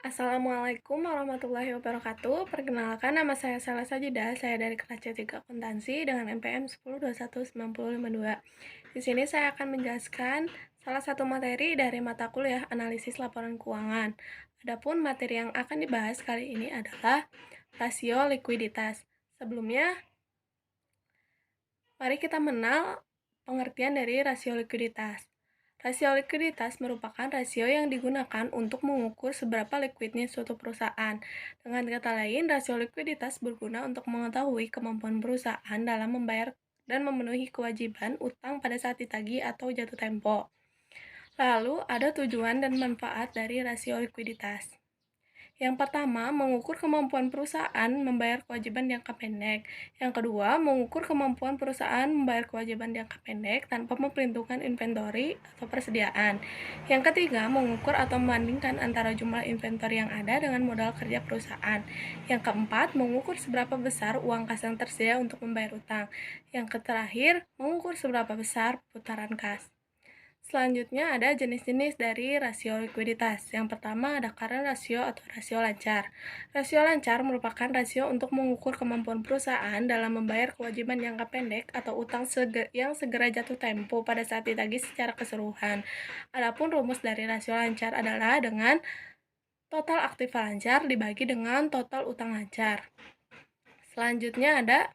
Assalamualaikum warahmatullahi wabarakatuh. Perkenalkan, nama saya Saleh Sajidah. Saya dari kelas C3 Akuntansi dengan NPM 10219052. Di sini saya akan menjelaskan salah satu materi dari mata kuliah analisis laporan keuangan. Adapun materi yang akan dibahas kali ini adalah rasio likuiditas. Sebelumnya, mari kita mengenal pengertian dari rasio likuiditas. Rasio likuiditas merupakan rasio yang digunakan untuk mengukur seberapa likuidnya suatu perusahaan. Dengan kata lain, rasio likuiditas berguna untuk mengetahui kemampuan perusahaan dalam membayar dan memenuhi kewajiban utang pada saat ditagih atau jatuh tempo. Lalu, ada tujuan dan manfaat dari rasio likuiditas. Yang pertama, mengukur kemampuan perusahaan membayar kewajiban jangka pendek. Yang kedua, mengukur kemampuan perusahaan membayar kewajiban jangka pendek tanpa memperhitungkan inventory atau persediaan. Yang ketiga, mengukur atau membandingkan antara jumlah inventory yang ada dengan modal kerja perusahaan. Yang keempat, mengukur seberapa besar uang kas yang tersedia untuk membayar utang. Yang terakhir, mengukur seberapa besar putaran kas. Selanjutnya ada jenis-jenis dari rasio likuiditas. Yang pertama ada current ratio atau rasio lancar. Rasio lancar merupakan rasio untuk mengukur kemampuan perusahaan dalam membayar kewajiban jangka pendek atau utang yang segera jatuh tempo pada saat ditagih secara keseluruhan. Adapun rumus dari rasio lancar adalah dengan total aktiva lancar dibagi dengan total utang lancar. Selanjutnya ada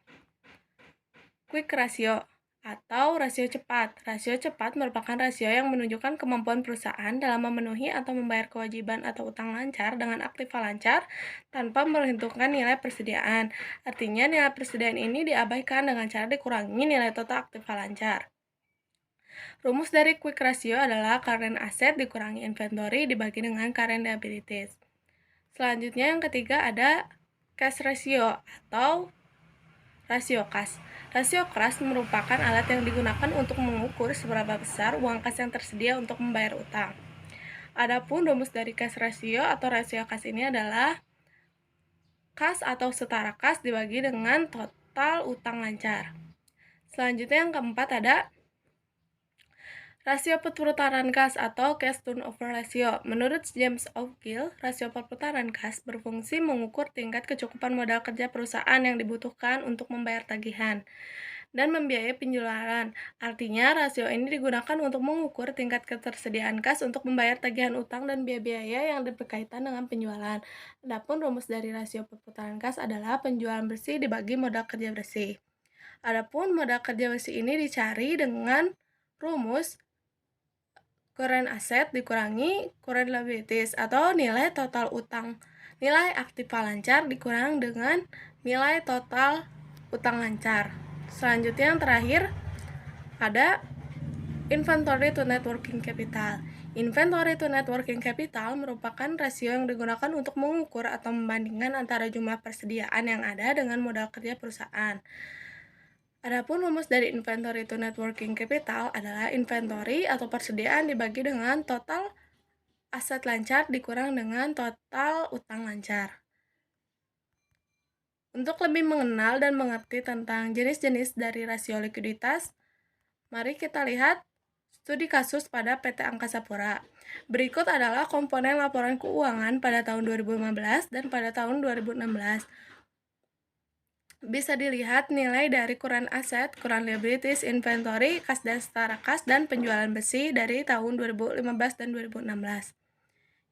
quick ratio atau rasio cepat. Rasio cepat merupakan rasio yang menunjukkan kemampuan perusahaan dalam memenuhi atau membayar kewajiban atau utang lancar dengan aktiva lancar tanpa memperhitungkan nilai persediaan. Artinya nilai persediaan ini diabaikan dengan cara dikurangi nilai total aktiva lancar. Rumus dari quick ratio adalah current asset dikurangi inventory dibagi dengan current liabilities. Selanjutnya yang ketiga ada cash ratio atau rasio kas. Rasio kas merupakan alat yang digunakan untuk mengukur seberapa besar uang kas yang tersedia untuk membayar utang. Adapun rumus dari cash ratio atau rasio kas ini adalah kas atau setara kas dibagi dengan total utang lancar. Selanjutnya yang keempat ada rasio perputaran kas atau cash turnover ratio. Menurut James Ogill, rasio perputaran kas berfungsi mengukur tingkat kecukupan modal kerja perusahaan yang dibutuhkan untuk membayar tagihan dan membiayai penjualan. Artinya, rasio ini digunakan untuk mengukur tingkat ketersediaan kas untuk membayar tagihan utang dan biaya-biaya yang berkaitan dengan penjualan. Adapun rumus dari rasio perputaran kas adalah penjualan bersih dibagi modal kerja bersih. Adapun modal kerja bersih ini dicari dengan rumus current asset dikurangi current liabilities atau nilai total utang. Nilai aktiva lancar dikurang dengan nilai total utang lancar. Selanjutnya yang terakhir ada inventory to net working capital. Inventory to net working capital merupakan rasio yang digunakan untuk mengukur atau membandingkan antara jumlah persediaan yang ada dengan modal kerja perusahaan. Adapun rumus dari inventory to net working capital adalah inventory atau persediaan dibagi dengan total aset lancar dikurang dengan total utang lancar. Untuk lebih mengenal dan mengerti tentang jenis-jenis dari rasio likuiditas, mari kita lihat studi kasus pada PT Angkasa Pura. Berikut adalah komponen laporan keuangan pada tahun 2015 dan pada tahun 2016. Bisa dilihat nilai dari current asset, current liabilities, inventory, kas dan setara kas, dan penjualan besi dari tahun 2015 dan 2016.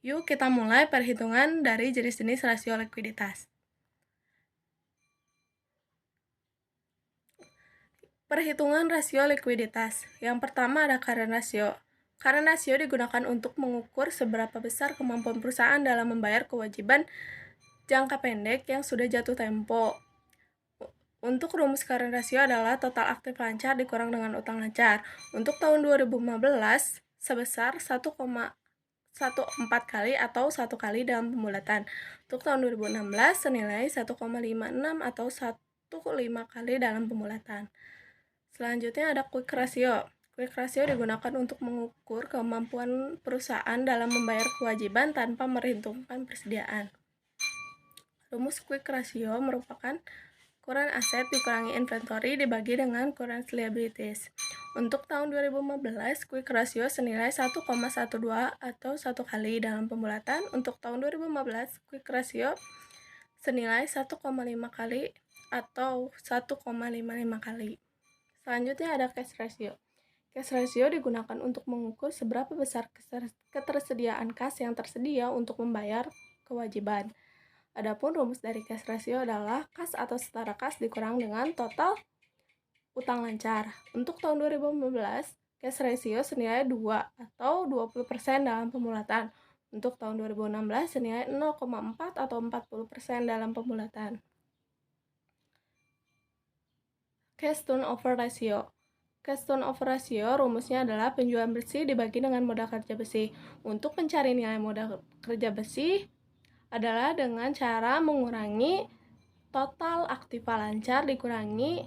Yuk kita mulai perhitungan dari jenis-jenis rasio likuiditas. Perhitungan rasio likuiditas. Yang pertama ada current ratio. Current ratio digunakan untuk mengukur seberapa besar kemampuan perusahaan dalam membayar kewajiban jangka pendek yang sudah jatuh tempo. Untuk rumus current ratio adalah total aktif lancar dikurang dengan utang lancar. Untuk tahun 2015 sebesar 1,14 kali atau 1 kali dalam pembulatan. Untuk tahun 2016 senilai 1,56 atau 1,5 kali dalam pembulatan. Selanjutnya ada quick ratio. Quick ratio digunakan untuk mengukur kemampuan perusahaan dalam membayar kewajiban tanpa memperhitungkan persediaan. Rumus quick ratio merupakan Current asset dikurangi inventory dibagi dengan current liabilities. Untuk tahun 2015, quick ratio senilai 1,12 atau 1 kali dalam pembulatan. Untuk tahun 2015, quick ratio senilai 1,5 kali atau 1,55 kali. Selanjutnya ada cash ratio. Cash ratio digunakan untuk mengukur seberapa besar ketersediaan kas yang tersedia untuk membayar kewajiban. Adapun rumus dari cash ratio adalah kas atau setara kas dikurang dengan total utang lancar. Untuk tahun 2015, cash ratio senilai 2 atau 20% dalam pembulatan. Untuk tahun 2016 senilai 0,4 atau 40% dalam pembulatan. Cash turnover ratio. Cash turnover ratio rumusnya adalah penjualan bersih dibagi dengan modal kerja besi. Untuk mencari nilai modal kerja besi adalah dengan cara mengurangi total aktiva lancar dikurangi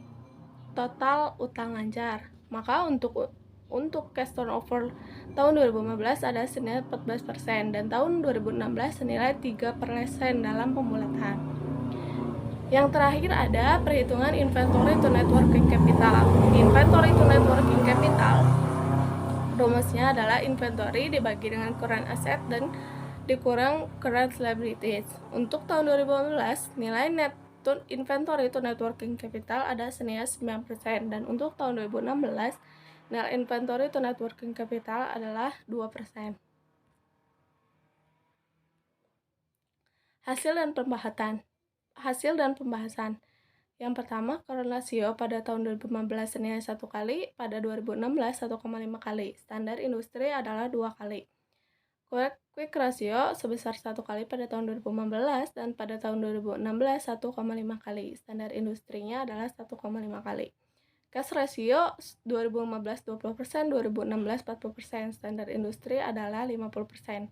total utang lancar. Maka untuk cash turnover tahun 2015 ada senilai 14% dan tahun 2016 senilai 3% dalam pembulatan. Yang terakhir ada perhitungan inventory to net working capital. Inventory to net working capital rumusnya adalah inventory dibagi dengan current asset dan dikurang current liabilities. Untuk tahun 2015, nilai net inventory to net working capital ada senilai 9% dan untuk tahun 2016, nilai inventory to net working capital adalah 2%. Hasil dan pembahasan. Yang pertama, current ratio pada tahun 2015 senilai 1 kali, pada 2016 1,5 kali. Standar industri adalah 2 kali. Quick ratio sebesar 1 kali pada tahun 2015 dan pada tahun 2016 1,5 kali. Standar industrinya adalah 1,5 kali. Cash ratio 2015 20%, 2016 40%. Standar industri adalah 50%.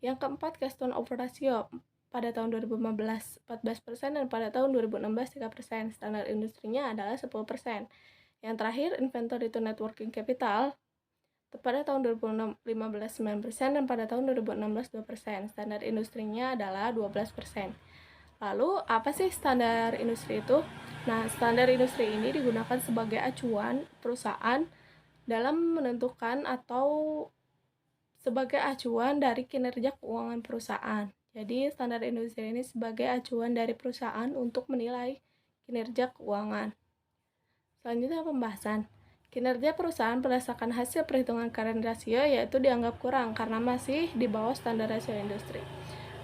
Yang keempat, cash turnover ratio pada tahun 2015 14% dan pada tahun 2016 3%. Standar industrinya adalah 10%. Yang terakhir, inventory to net working capital pada tahun 2015 9% dan pada tahun 2016 2%. Standar industrinya adalah 12%. Lalu, apa sih standar industri itu? Nah, standar industri ini digunakan sebagai acuan perusahaan dalam menentukan atau sebagai acuan dari kinerja keuangan perusahaan. Jadi, standar industri ini sebagai acuan dari perusahaan untuk menilai kinerja keuangan. Selanjutnya pembahasan. Kinerja perusahaan berdasarkan hasil perhitungan current ratio yaitu dianggap kurang karena masih di bawah standar rasio industri.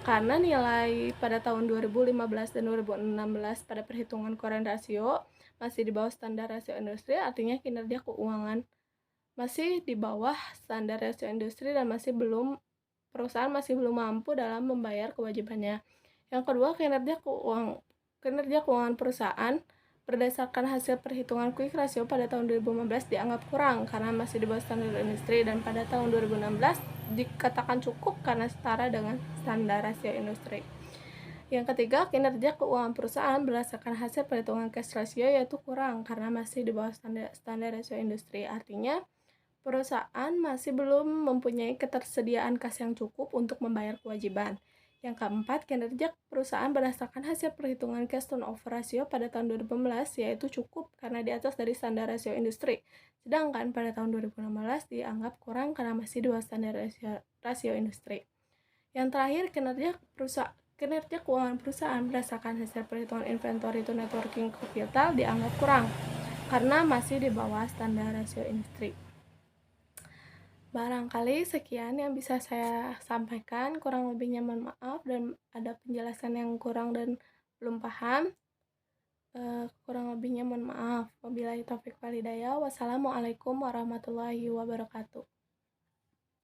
Karena nilai pada tahun 2015 dan 2016 pada perhitungan current ratio masih di bawah standar rasio industri, artinya kinerja keuangan masih di bawah standar rasio industri dan perusahaan masih belum mampu dalam membayar kewajibannya. Yang kedua, kinerja keuangan perusahaan berdasarkan hasil perhitungan quick ratio pada tahun 2015 dianggap kurang karena masih di bawah standar industri dan pada tahun 2016 dikatakan cukup karena setara dengan standar rasio industri. Yang ketiga, kinerja keuangan perusahaan berdasarkan hasil perhitungan cash ratio yaitu kurang karena masih di bawah standar rasio industri. Artinya, perusahaan masih belum mempunyai ketersediaan kas yang cukup untuk membayar kewajiban. Yang keempat, kinerja perusahaan berdasarkan hasil perhitungan cash turnover ratio pada tahun 2015 yaitu cukup karena di atas dari standar rasio industri. Sedangkan pada tahun 2016 dianggap kurang karena masih di bawah standar rasio industri. Yang terakhir, kinerja keuangan perusahaan berdasarkan hasil perhitungan inventory to net working capital dianggap kurang karena masih di bawah standar rasio industri. Barangkali sekian yang bisa saya sampaikan, kurang lebihnya mohon maaf dan ada penjelasan yang kurang dan belum paham. Kurang lebihnya mohon maaf. Wabillahi taufiq walhidayah. Wassalamualaikum warahmatullahi wabarakatuh.